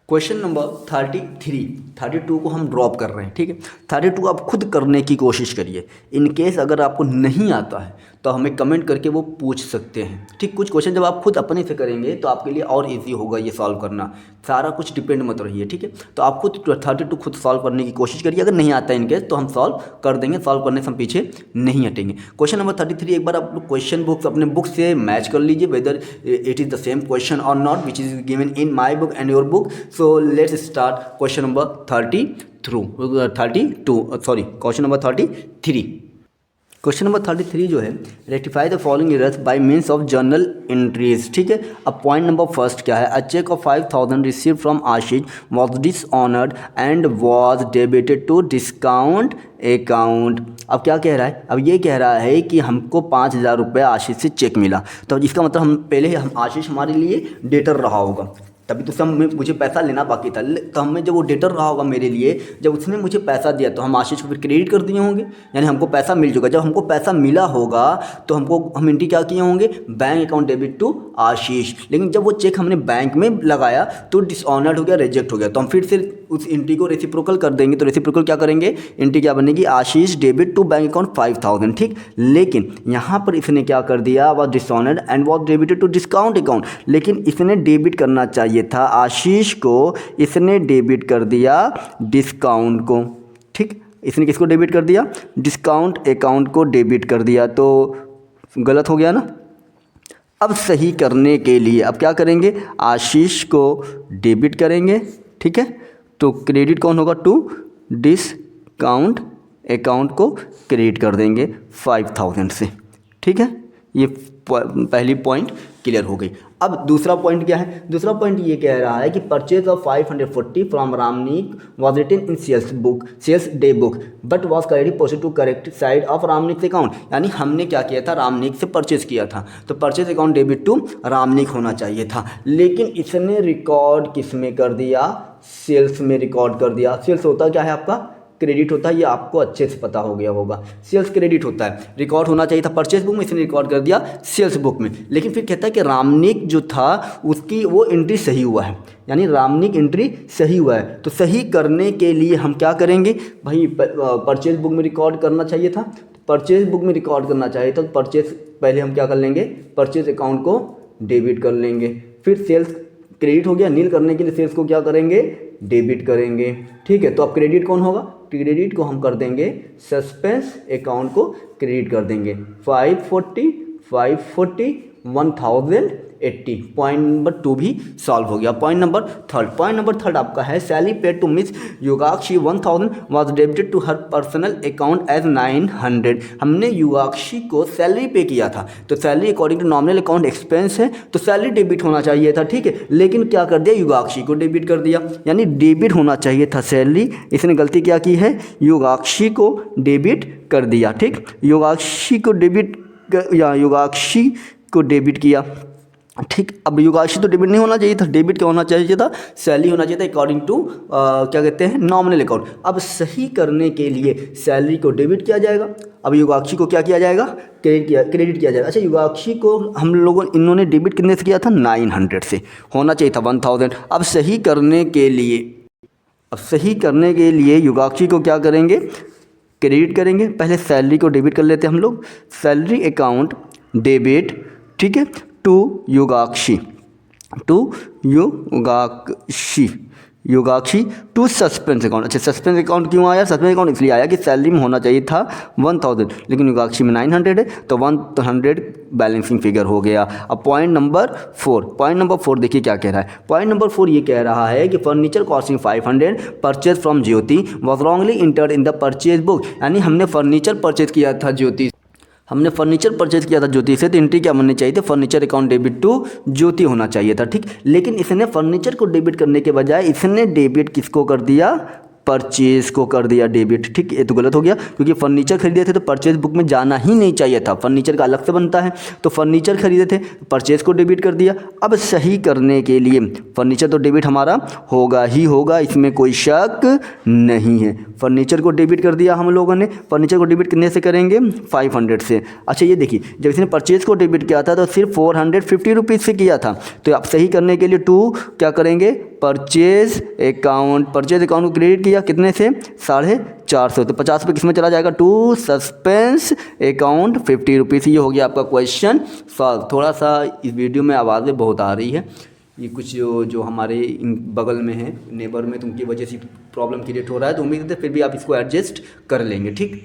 Question number 32 को हम drop कर रहे हैं, ठीक है। 32 आप खुद करने की कोशिश करिए। इन केस अगर आपको नहीं आता है तो हमें कमेंट करके वो पूछ सकते हैं, ठीक। कुछ क्वेश्चन जब आप खुद अपने से करेंगे तो आपके लिए और इजी होगा ये सॉल्व करना। सारा कुछ डिपेंड मत रहिए, ठीक है। तो आप खुद 32 खुद सॉल्व करने की कोशिश करिए। अगर नहीं आता है इन केस तो हम सॉल्व कर देंगे, सॉल्व करने से हम पीछे नहीं हटेंगे। क्वेश्चन नंबर 33 एक बार आप लोग क्वेश्चन बुक्स अपने बुक से मैच कर लीजिए, whether it is the same question और not which is given in my book and your book. So let's start question number 32। Question number 33। Question number 33 जो है, rectify the following errors by means of journal entries, ठीक है। अब point number first क्या है, a cheque of 5000 receive from Ashish was dishonoured and was debited to discount account. अब क्या कह रहा है, अब ये कह रहा है कि हमको 5000 रुपये आशीष से चेक मिला। तो इसका मतलब हम आशीष हमारे लिए डेटर रहा होगा, तभी तो मुझे पैसा लेना बाकी था। तो हमें जब वो डेटर रहा होगा मेरे लिए, जब उसने मुझे पैसा दिया तो हम आशीष को फिर क्रेडिट कर दिए होंगे, यानी हमको पैसा मिल चुका। जब हमको पैसा मिला होगा तो हम एंट्री क्या किए होंगे, बैंक अकाउंट डेबिट टू आशीष। लेकिन जब वो चेक हमने बैंक में लगाया तो डिसऑनर्ड हो गया, रिजेक्ट हो गया। तो हम फिर से उस एंट्री को रेसिप्रोकल कर देंगे। तो रेसिप्रोकल क्या करेंगे, एंट्री क्या बनेगी, Ashish debit to bank account 5000, ठीक। लेकिन यहाँ पर इसने क्या कर दिया, was dishonoured and was debited to discount account. लेकिन इसने डेबिट करना चाहिए था आशीष को, इसने डेबिट कर दिया डिस्काउंट को, ठीक। इसने किसको डेबिट कर दिया, डिस्काउंट अकाउंट को डेबिट कर दिया। तो गलत हो गया ना। अब सही करने के लिए अब क्या करेंगे, आशीष को डेबिट करेंगे, ठीक है। तो क्रेडिट कौन होगा, टू डिस्काउंट अकाउंट को क्रेडिट कर देंगे 5000 से, ठीक है। ये पहली पॉइंट क्लियर हो गई। अब दूसरा पॉइंट क्या है, दूसरा पॉइंट ये कह रहा है कि purchase of 540 from Ramnik was written in sales day book but was correctly posted to correct side of Ramnik account. यानी हमने क्या किया था, रामनीक से परचेज किया था तो परचेज अकाउंट डेबिट टू रामनीक होना चाहिए था। लेकिन इसने रिकॉर्ड किस में कर दिया, सेल्स में रिकॉर्ड कर दिया। सेल्स होता क्या है आपका, क्रेडिट होता है, ये आपको अच्छे से पता हो गया होगा। सेल्स क्रेडिट होता है, रिकॉर्ड होना चाहिए था परचेज बुक में, इसने रिकॉर्ड कर दिया सेल्स बुक में। लेकिन फिर कहता है कि रामनीक जो था उसकी वो एंट्री सही हुआ है, यानी रामनीक एंट्री सही हुआ है। तो सही करने के लिए हम क्या करेंगे भाई, परचेज बुक में रिकॉर्ड करना चाहिए था। परचेज बुक में रिकॉर्ड करना चाहिए तो परचेज पहले हम क्या कर लेंगे, परचेज अकाउंट को डेबिट कर लेंगे। फिर सेल्स क्रेडिट हो गया, नील करने के लिए सेल्स को क्या करेंगे, डेबिट करेंगे, ठीक है। तो अब क्रेडिट कौन होगा, क्रेडिट को हम कर देंगे सस्पेंस अकाउंट को क्रेडिट कर देंगे 540 1080। पॉइंट नंबर 2 भी सॉल्व हो गया। पॉइंट नंबर थर्ड आपका है, salary paid to miss Yugakshi 1000 was debited to her personal account as 900। हमने युगाक्षी को सैलरी पे किया था, तो salary according to nominal account expense है तो सैलरी डेबिट होना चाहिए था, ठीक है। लेकिन क्या कर दिया, युगाक्षी को डेबिट कर दिया, यानी डेबिट होना चाहिए था सैलरी। इसने गलती क्या की है, युगाक्षी को डेबिट कर दिया, ठीक। युगाक्षी को डेबिट किया, ठीक। अब युगाक्षी तो डेबिट नहीं होना चाहिए था, डेबिट क्या होना चाहिए था, सैलरी होना चाहिए था अकॉर्डिंग टू क्या कहते हैं, नॉमिनल अकाउंट। अब सही करने के लिए सैलरी को डेबिट किया जाएगा, अब युगाक्षी को क्या किया जाएगा, क्रेडिट किया जाएगा। अच्छा, युगाक्षी को इन्होंने डेबिट कितने से किया था, 900 से, होना चाहिए था 1000। अब सही करने के लिए युगाक्षी को क्या करेंगे, क्रेडिट करेंगे। पहले सैलरी को डेबिट कर लेते हैं हम लोग, सैलरी अकाउंट डेबिट, ठीक है, टू युगाक्षी टू सस्पेंस अकाउंट। अच्छा, सस्पेंस अकाउंट क्यों आया, सस्पेंस अकाउंट इसलिए आया कि सैलरी में होना चाहिए था 1000 लेकिन युगाक्षी में 900 है तो 100 बैलेंसिंग फिगर हो गया। अब पॉइंट नंबर 4 देखिए क्या कह रहा है। पॉइंट नंबर 4 ये कह रहा है कि furniture costing 500 purchase from Jyoti was wrongly entered in the purchase book. यानी हमने फर्नीचर परचेज किया था ज्योति से, तो एंट्री क्या बननी चाहिए थी, फर्नीचर अकाउंट डेबिट टू ज्योति होना चाहिए था, ठीक। लेकिन इसने फर्नीचर को डेबिट करने के बजाय इसने डेबिट किसको कर दिया, परचेज़ को कर दिया डेबिट। ठीक, ये तो गलत हो गया क्योंकि फर्नीचर खरीदे थे तो परचेज बुक में जाना ही नहीं चाहिए था, फर्नीचर का अलग से बनता है। तो फर्नीचर खरीदे थे, परचेज़ को डेबिट कर दिया। अब सही करने के लिए फर्नीचर तो डेबिट हमारा होगा ही होगा, इसमें कोई शक नहीं है। फर्नीचर को डेबिट कर दिया हम लोगों ने। फर्नीचर को डेबिट कितने से करेंगे? 500 से। अच्छा ये देखिए, जब इसने परचेज़ को डेबिट किया था तो सिर्फ 450 रुपीज़ से किया था। तो आप सही करने के लिए टू क्या करेंगे? परचेज़ अकाउंट को क्रेडिट किया कितने से? 450। तो 50 रुपये किस में चला जाएगा? To suspense account 50 rupees. ये हो गया आपका क्वेश्चन सॉल्व। थोड़ा सा इस वीडियो में आवाज़ें बहुत आ रही है, ये कुछ जो हमारे बगल में है नेबर में, तो उनकी वजह से प्रॉब्लम क्रिएट हो रहा है। तो उम्मीद है फिर भी आप इसको एडजस्ट कर लेंगे। ठीक।